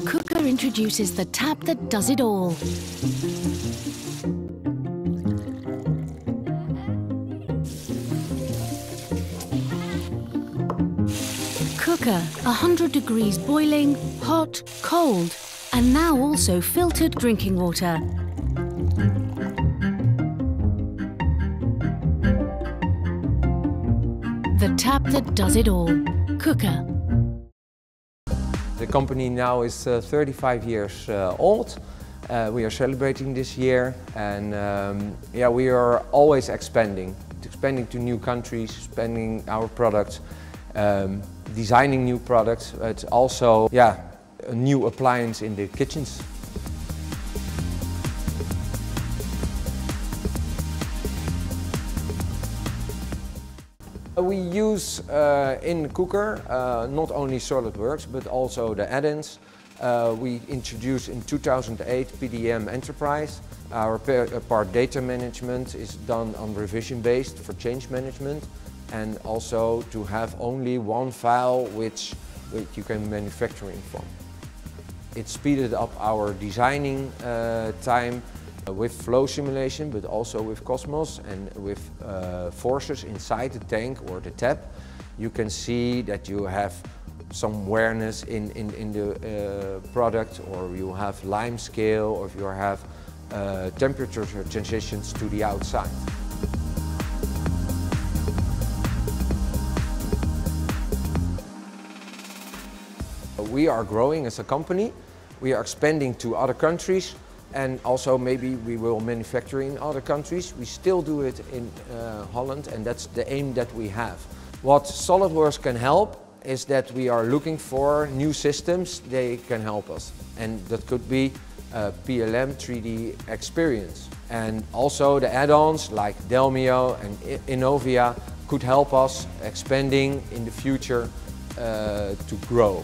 Quooker introduces the tap that does it all. Quooker, 100 degrees boiling, hot, cold, and now also filtered drinking water. The tap that does it all. Quooker. The company now is 35 years old. We are celebrating this year, and yeah, we are always expanding to new countries, expanding our products, designing new products, but also a new appliance in the kitchens. We use in Quooker not only SOLIDWORKS but also the add-ins. We introduced in 2008 PDM Enterprise. Our part data management is done on revision based for change management, and also to have only one file which you can manufacturing from. It speeded up our designing time with flow simulation, but also with Cosmos and with forces inside the tank or the tap. You can see that you have some awareness in the product, or you have lime scale, or if you have temperature transitions to the outside. We are growing as a company. We are expanding to other countries, and also maybe we will manufacture in other countries. We still do it in Holland, and that's the aim that we have. What SOLIDWORKS can help is that we are looking for new systems they can help us, and that could be PLM 3D experience. And also the add-ons like Delmio and Innovia could help us expanding in the future to grow.